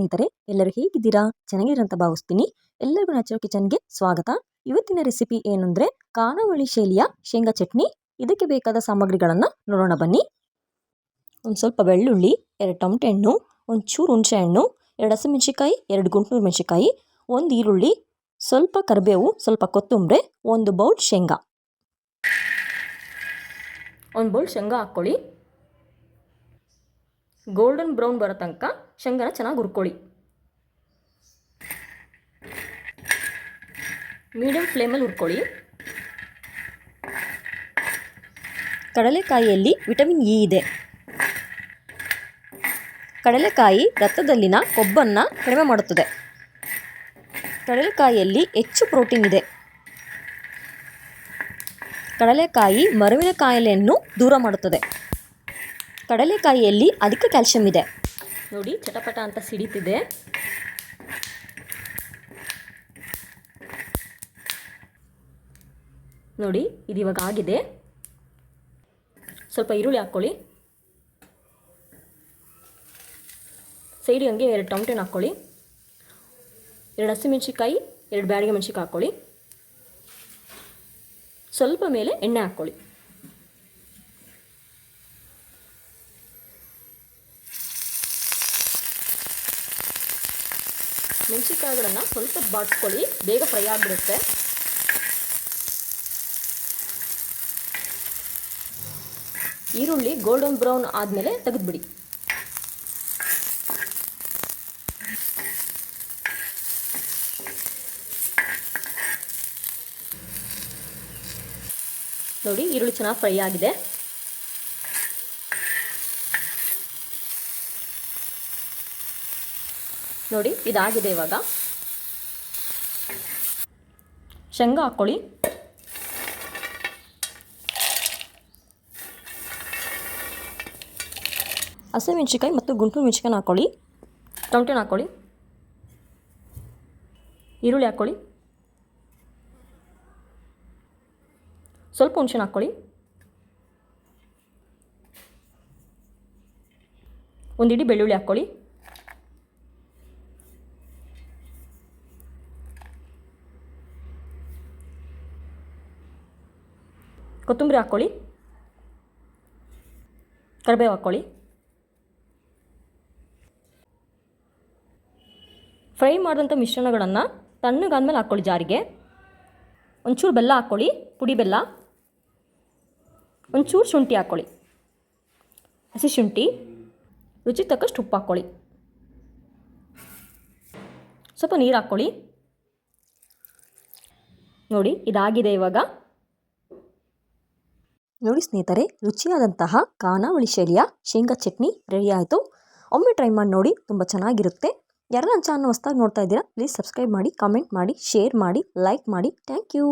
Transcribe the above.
ಸ್ನೇಹಿತರೆ, ಎಲ್ಲರೂ ಹೇಗಿದ್ದೀರಾ? ಚೆನ್ನಾಗಿರಂತ ಭಾವಿಸ್ತೀನಿ. ಎಲ್ಲರಿಗೂ ನ್ಯಾಚುರಲ್ ಕಿಚನ್ಗೆ ಸ್ವಾಗತ. ಇವತ್ತಿನ ರೆಸಿಪಿ ಏನು ಅಂದರೆ ಖಾನಾವಳಿ ಶೈಲಿಯ ಶೇಂಗಾ ಚಟ್ನಿ. ಇದಕ್ಕೆ ಬೇಕಾದ ಸಾಮಗ್ರಿಗಳನ್ನು ನೋಡೋಣ ಬನ್ನಿ. ಒಂದು ಸ್ವಲ್ಪ ಬೆಳ್ಳುಳ್ಳಿ, 2 ಟೊಮಟೆ ಹಣ್ಣು, ಒಂಚೂರು ಹುಣಸೆ ಹಣ್ಣು, 2 ಹಸಿಮೆಣಸಿಕಾಯಿ, 2 ಗುಂಟೂರು ಮೆಣಸಿಕಾಯಿ, 1 ಈರುಳ್ಳಿ, ಸ್ವಲ್ಪ ಕರಿಬೇವು, ಸ್ವಲ್ಪ ಕೊತ್ತಂಬರಿ, 1 ಬೌಲ್ ಶೇಂಗಾ. 1 ಬೌಲ್ ಶೇಂಗಾ ಹಾಕ್ಕೊಳ್ಳಿ. ಗೋಲ್ಡನ್ ಬ್ರೌನ್ ಬರೋ ತನಕ ಶೇಂಗಾನ ಚೆನ್ನಾಗಿ ಹುರ್ಕೊಳ್ಳಿ. ಮೀಡಿಯಂ ಫ್ಲೇಮಲ್ಲಿ ಹುರ್ಕೊಳ್ಳಿ. ಕಡಲೆಕಾಯಿಯಲ್ಲಿ ವಿಟಮಿನ್ ಇ ಇದೆ. ಕಡಲೆಕಾಯಿ ರಕ್ತದಲ್ಲಿನ ಕೊಬ್ಬನ್ನು ಕಡಿಮೆ ಮಾಡುತ್ತದೆ. ಕಡಲೆಕಾಯಿಯಲ್ಲಿ ಹೆಚ್ಚು ಪ್ರೋಟೀನ್ ಇದೆ. ಕಡಲೆಕಾಯಿ ಮರುವಿನ ಕಾಯಿಲೆಯನ್ನು ದೂರ ಮಾಡುತ್ತದೆ. ಕಡಲೆಕಾಯಿಯಲ್ಲಿ ಅಧಿಕ ಕ್ಯಾಲ್ಸಿಯಂ ಇದೆ. ನೋಡಿ, ಚಟಪಟ ಅಂತ ಸಿಡಿತಿದೆ. ನೋಡಿ, ಇದು ಇವಾಗ ಆಗಿದೆ. ಸ್ವಲ್ಪ ಈರುಳ್ಳಿ ಹಾಕ್ಕೊಳ್ಳಿ. ಸೈಡಿಗೆ ಹಂಗೆ 2 ಟೊಮಟೆನ ಹಾಕ್ಕೊಳ್ಳಿ. 2 ಹಸಿಮೆಣಸಿಕಾಯಿ, 2 ಬ್ಯಾಡಗೆ ಮೆಣಸಿಕಾಯಿ ಹಾಕ್ಕೊಳ್ಳಿ. ಸ್ವಲ್ಪ ಮೇಲೆ ಎಣ್ಣೆ ಹಾಕ್ಕೊಳ್ಳಿ. ಮೆಣಸಿಕಾಯಿಗಳನ್ನು ಸ್ವಲ್ಪ ಬಾಡಿಸ್ಕೊಳ್ಳಿ, ಬೇಗ ಫ್ರೈ ಆಗಿಬಿಡುತ್ತೆ. ಈರುಳ್ಳಿ ಗೋಲ್ಡನ್ ಬ್ರೌನ್ ಆದಮೇಲೆ ತೆಗೆದುಬಿಡಿ. ನೋಡಿ, ಈರುಳ್ಳಿ ಚೆನ್ನಾಗಿ ಫ್ರೈ ಆಗಿದೆ. ನೋಡಿ, ಇದಾಗಿದೆ. ಇವಾಗ ಶೇಂಗಾ ಹಾಕ್ಕೊಳ್ಳಿ. ಹಸಿಮೆಣಸಿಕಾಯಿ ಮತ್ತು ಗುಂಟೂರು ಮೆಣಸಿಕಾಯಿ ಹಾಕ್ಕೊಳ್ಳಿ. ಟೊಮಟೆನ ಹಾಕ್ಕೊಳ್ಳಿ. ಈರುಳ್ಳಿ ಹಾಕ್ಕೊಳ್ಳಿ. ಸ್ವಲ್ಪ ಹುಣಸೆಹಣ್ಣು ಹಾಕ್ಕೊಳ್ಳಿ. 1 ಇಡೀ ಬೆಳ್ಳುಳ್ಳಿ ಹಾಕ್ಕೊಳ್ಳಿ. ಕೊತ್ತಂಬರಿ ಹಾಕ್ಕೊಳ್ಳಿ. ಕರಿಬೇವು ಹಾಕ್ಕೊಳ್ಳಿ. ಫ್ರೈ ಮಾಡಿದಂಥ ಮಿಶ್ರಣಗಳನ್ನು ತಣ್ಣಗಾದ್ಮೇಲೆ ಹಾಕ್ಕೊಳ್ಳಿ ಜಾರಿಗೆ. ಒಂಚೂರು ಬೆಲ್ಲ ಹಾಕ್ಕೊಳ್ಳಿ, ಪುಡಿ ಬೆಲ್ಲ. ಒಂಚೂರು ಶುಂಠಿ ಹಾಕ್ಕೊಳ್ಳಿ, ಹಸಿ ಶುಂಠಿ. ರುಚಿಗೆ ತಕ್ಕಷ್ಟು ಉಪ್ಪು ಹಾಕ್ಕೊಳ್ಳಿ. ಸ್ವಲ್ಪ ನೀರು ಹಾಕ್ಕೊಳ್ಳಿ. ನೋಡಿ, ಇದಾಗಿದೆ. ಇವಾಗ ನೋಡಿ ಸ್ನೇಹಿತರೆ, ರುಚಿಯಾದಂತಹ ಖಾನಾವಳಿ ಶೈಲಿಯ ಶೇಂಗಾ ಚಟ್ನಿ ರೆಡಿ ಆಯಿತು. ಒಮ್ಮೆ ಟ್ರೈ ಮಾಡಿ ನೋಡಿ, ತುಂಬ ಚೆನ್ನಾಗಿರುತ್ತೆ. ಯಾರು ನನ್ನ ಚಾನಲ್ ಹೊಸದಾಗಿ ನೋಡ್ತಾ ಇದ್ದೀರಾ, ಪ್ಲೀಸ್ ಸಬ್ಸ್ಕ್ರೈಬ್ ಮಾಡಿ, ಕಾಮೆಂಟ್ ಮಾಡಿ, ಶೇರ್ ಮಾಡಿ, ಲೈಕ್ ಮಾಡಿ. Thank you.